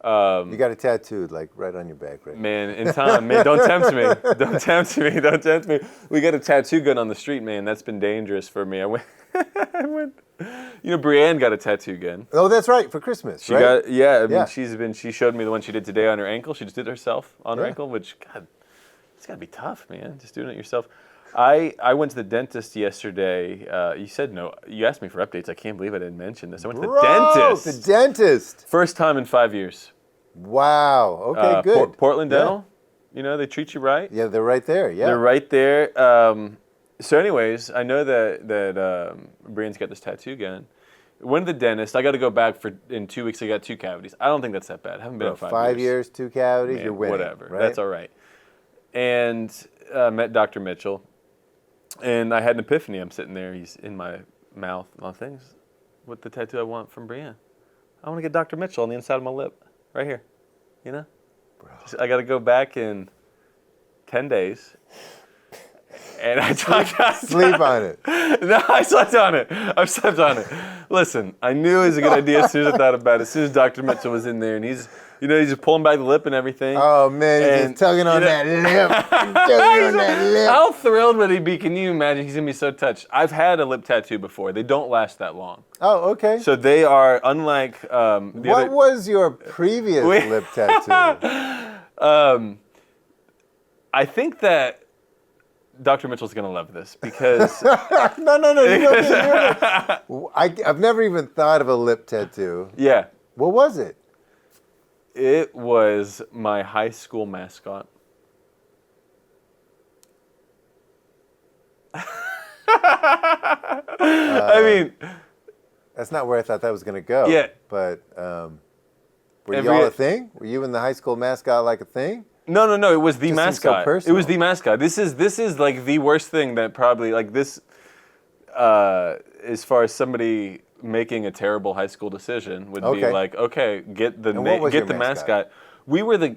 A: You got it tattooed, like, right on your back, right?
B: Man, in time, man, don't tempt me. Don't tempt me. Don't tempt me. We got a tattoo gun on the street, man. That's been dangerous for me. I went, you know, Brienne got a tattoo gun.
A: Oh, that's right, for Christmas,
B: She
A: right?
B: got, I mean, she showed me the one she did today on her ankle. She just did it herself on her ankle, which, God, it's got to be tough, man, just doing it yourself. I went to the dentist yesterday. You said no. You asked me for updates. I can't believe I didn't mention this. I went to the dentist.
A: The dentist.
B: First time in 5 years.
A: Wow. Okay, good.
B: Portland Dental. You know, they treat you right.
A: Yeah, they're right there. Yeah.
B: They're right there. So anyways, I know that Brian's got this tattoo gun. Went to the dentist. I got to go back in 2 weeks. I got 2 cavities. I don't think that's that bad. I haven't been in 5 years.
A: 5 years, 2 cavities,
B: Man,
A: you're winning.
B: Whatever.
A: Right?
B: That's all right. And met Dr. Mitchell. And I had an epiphany. I'm sitting there. He's in my mouth. My things. What the tattoo I want from Brienne. I want to get Dr. Mitchell on the inside of my lip. Right here. You know? I got to go back in 10 days. And I
A: sleep on it.
B: No, I slept on it. I've slept on it. Listen, I knew it was a good idea as soon as I thought about it. As soon as Dr. Mitchell was in there, and he's just pulling back the lip and everything.
A: Oh man, he's just tugging on that lip. Tugging on that lip.
B: How thrilled would he be? Can you imagine? He's gonna be so touched. I've had a lip tattoo before. They don't last that long.
A: Oh, okay.
B: So they are unlike.
A: What was your previous lip tattoo?
B: I think that Dr. Mitchell's going to love this because...
A: No. I've never even thought of a lip tattoo.
B: Yeah.
A: What was it?
B: It was my high school mascot. I mean...
A: That's not where I thought that was going to go.
B: Yeah.
A: But were you all a thing? Were you in the high school mascot like a thing?
B: No. It was the mascot.
A: So
B: it was the mascot. This is like the worst thing that probably like this. As far as somebody making a terrible high school decision would be like, okay, get the mascot. We were the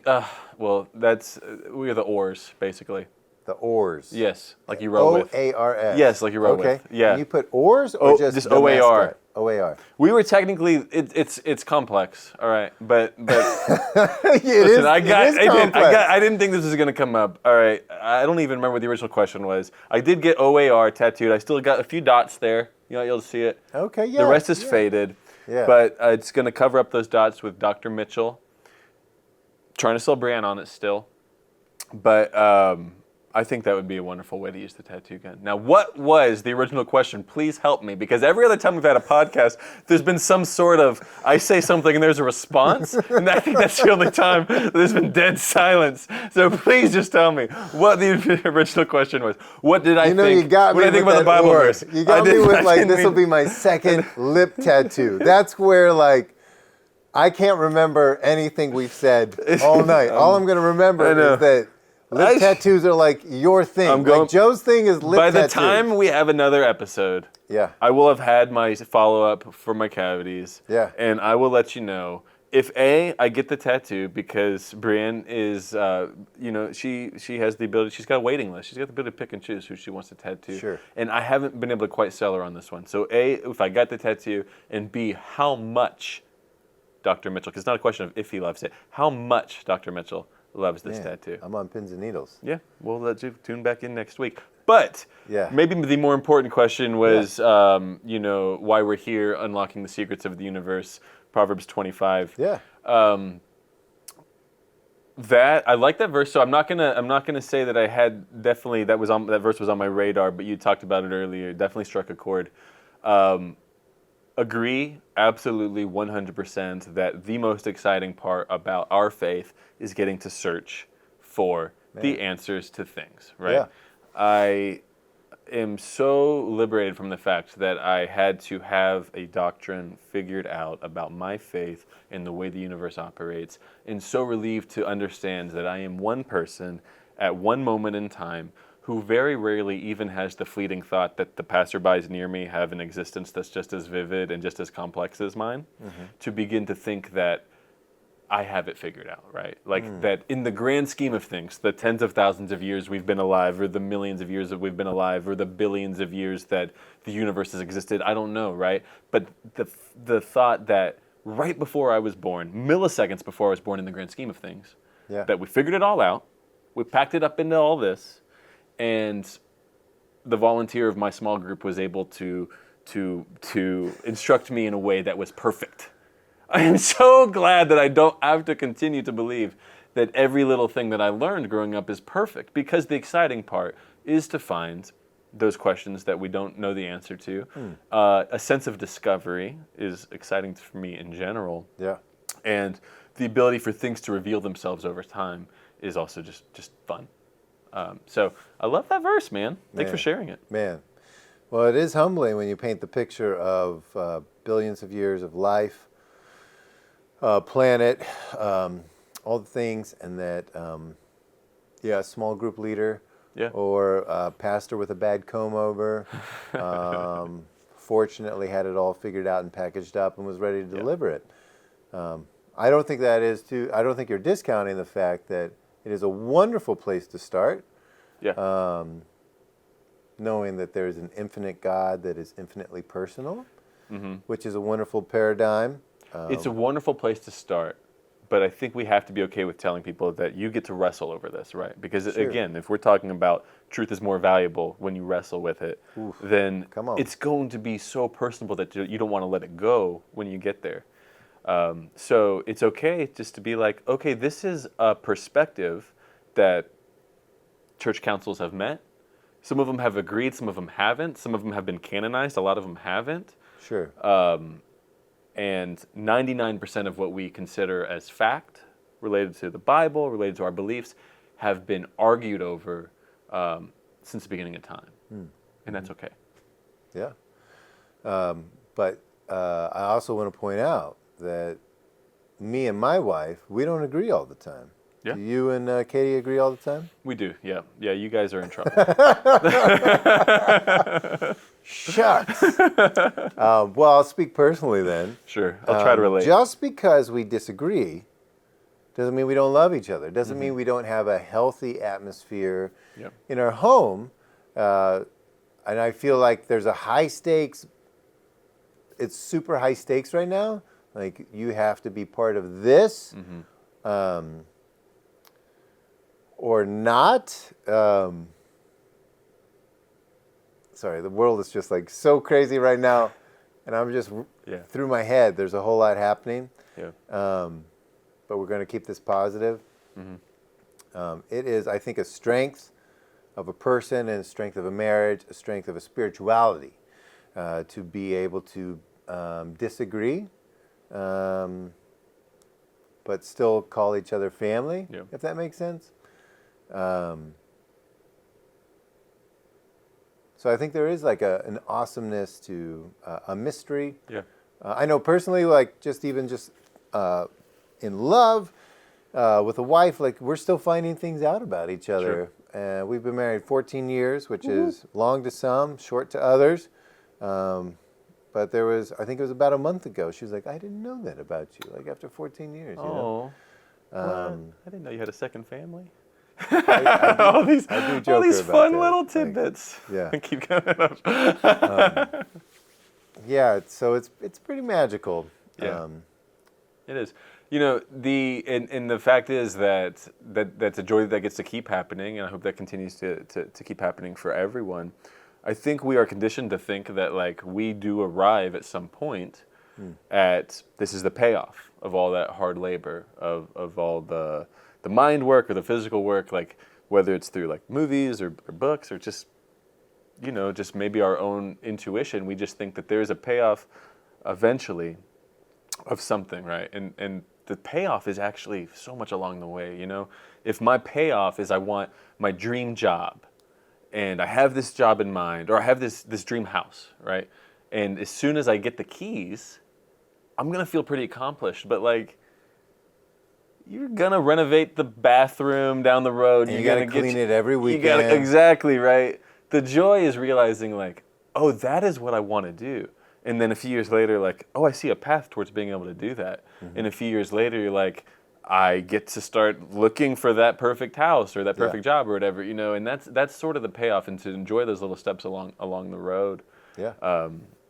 B: we were the oars basically.
A: The oars.
B: Yes, like you row with.
A: O-A-R-S.
B: Yes, like you row with. Yeah.
A: And you put oars or just
B: O-A-R.
A: O-A-R.
B: We were technically it's complex, all right, but
A: I
B: didn't think this was gonna come up. All right, I don't even remember what the original question was. I did get O-A-R tattooed. I still got a few dots there. You know, you'll see it.
A: Okay, yeah.
B: The rest is faded.
A: Yeah.
B: But it's gonna cover up those dots with Dr. Mitchell. Trying to sell brand on it still, but I think that would be a wonderful way to use the tattoo gun. Now, what was the original question? Please help me, because every other time we've had a podcast, there's been some sort of, I say something and there's a response, and I think that's the only time there's been dead silence. So please just tell me what the original question was. What did I think?
A: You got me
B: what did I think
A: with
B: about the Bible
A: word.
B: verse?
A: You got me with like, this will be my second lip tattoo. That's where like, I can't remember anything we've said all night. All I'm going to remember is that lip tattoos are like your thing. Like Joe's thing is lip tattoos.
B: By the time we have another episode, I will have had my follow-up for my cavities.
A: Yeah.
B: And I will let you know if I get the tattoo because Brienne is, she has the ability, she's got a waiting list. She's got the ability to pick and choose who she wants to tattoo.
A: Sure.
B: And I haven't been able to quite sell her on this one. So if I got the tattoo, and B, how much Dr. Mitchell, because it's not a question of if he loves it, how much Dr. Mitchell loves this tattoo.
A: I'm on pins and needles.
B: Yeah, we'll let you tune back in next week. But maybe the more important question was, why we're here, unlocking the secrets of the universe, Proverbs 25.
A: Yeah.
B: That I like that verse. So I'm not gonna say that I had definitely that verse was on my radar, but you talked about it earlier. It definitely struck a chord. Agree, absolutely, 100% that the most exciting part about our faith is getting to search for the answers to things, right?
A: Yeah.
B: am so liberated from the fact that I had to have a doctrine figured out about my faith and the way the universe operates, and so relieved to understand that I am one person at one moment in time who very rarely even has the fleeting thought that the passerbys near me have an existence that's just as vivid and just as complex as mine, to begin to think that I have it figured out, right? Like that in the grand scheme of things, the tens of thousands of years we've been alive, or the millions of years that we've been alive, or the billions of years that the universe has existed, I don't know, right? But the thought that right before I was born, milliseconds before I was born in the grand scheme of things, that we figured it all out, we packed it up into all this, and the volunteer of my small group was able to instruct me in a way that was perfect. I am so glad that I don't have to continue to believe that every little thing that I learned growing up is perfect, because the exciting part is to find those questions that we don't know the answer to. A sense of discovery is exciting for me in general.
A: Yeah.
B: And the ability for things to reveal themselves over time is also just fun. So I love that verse, man. Thanks for sharing it.
A: Man. Well, it is humbling when you paint the picture of billions of years of life, planet, all the things, and that, a small group leader or a pastor with a bad comb over fortunately had it all figured out and packaged up and was ready to deliver it. I don't think I don't think you're discounting the fact that it is a wonderful place to start. Knowing that there is an infinite God that is infinitely personal, which is a wonderful paradigm.
B: It's a wonderful place to start, but I think we have to be okay with telling people that you get to wrestle over this, right? Because again, if we're talking about truth is more valuable when you wrestle with it, then it's going to be so personable that you don't want to let it go when you get there. So it's okay just to be like, okay, this is a perspective that church councils have met. Some of them have agreed, some of them haven't. Some of them have been canonized, a lot of them haven't.
A: Sure.
B: And 99% of what we consider as fact, related to the Bible, related to our beliefs, have been argued over since the beginning of time. And that's okay.
A: Yeah. But I also want to point out that me and my wife, we don't agree all the time.
B: Yeah.
A: Do you and Katie agree all the time?
B: We do, yeah. Yeah, you guys are in trouble.
A: Shucks. Well, I'll speak personally then.
B: Sure, I'll try to relate.
A: Just because we disagree doesn't mean we don't love each other. Doesn't mean we don't have a healthy atmosphere in our home. And I feel like there's a high stakes, it's super high stakes right now. Like, you have to be part of this or not. Sorry, the world is just like so crazy right now. And I'm just through my head. There's a whole lot happening. But we're going to keep this positive. It is, I think, a strength of a person and a strength of a marriage, a strength of a spirituality to be able to disagree, but still call each other family, if that makes sense. So I think there is like an awesomeness to a mystery. I know personally, like just in love with a wife, like we're still finding things out about each other. We've been married 14 years, which is long to some, short to others. But there was, I think it was about a month ago, she was like, I didn't know that about you, like after 14 years. You know?
B: I didn't know you had a second family.
A: I
B: all these fun
A: that.
B: little tidbits. Keep coming up.
A: So it's pretty magical.
B: It is. You know, the fact is that's a joy that gets to keep happening, and I hope that continues to keep happening for everyone. I think we are conditioned to think that like we do arrive at some point at this is the payoff of all that hard labor, of all the mind work or the physical work, like whether it's through like movies or books or just maybe our own intuition. We just think that there's a payoff eventually of something, right? And the payoff is actually so much along the way, you know? If my payoff is I want my dream job, and I have this job in mind, or I have this dream house, right? And as soon as I get the keys, I'm gonna feel pretty accomplished. But like, you're gonna renovate the bathroom down the road.
A: And you
B: you're
A: gotta
B: gonna
A: clean it every weekend.
B: You gotta, exactly, right. The joy is realizing like, oh, that is what I want to do. And then a few years later, like, oh, I see a path towards being able to do that. And a few years later, you're like, I get to start looking for that perfect house or that perfect job or whatever, you know. And that's sort of the payoff, and to enjoy those little steps along the road.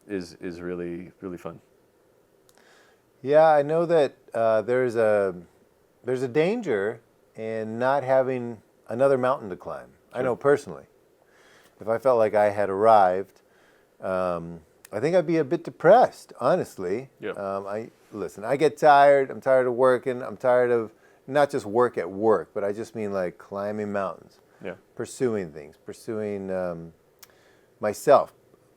B: Is really, really fun.
A: Yeah, I know that there's a danger in not having another mountain to climb. Sure. I know personally. If I felt like I had arrived, I think I'd be a bit depressed, honestly.
B: Yeah.
A: I get tired. I'm tired of working. I'm tired of not just work at work, but I just mean like climbing mountains.
B: Yeah.
A: Pursuing things, pursuing myself,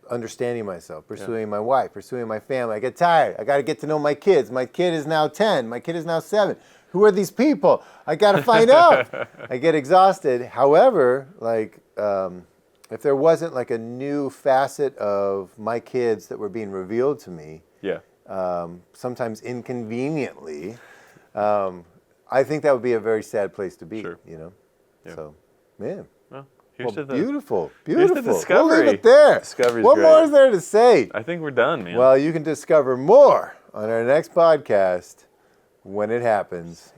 A: understanding myself, pursuing my wife, pursuing my family. I get tired. I got to get to know my kids. My kid is now 10. My kid is now 7. Who are these people? I got to find out. I get exhausted. However, like, if there wasn't like a new facet of my kids that were being revealed to me, sometimes inconveniently, I think that would be a very sad place to be.
B: Sure.
A: You know.
B: Yeah.
A: So, man.
B: Well,
A: beautiful.
B: Here's the discovery.
A: We'll leave it there.
B: Discovery's
A: what
B: great.
A: more is there to say?
B: I think we're done, man.
A: Well, you can discover more on our next podcast when it happens.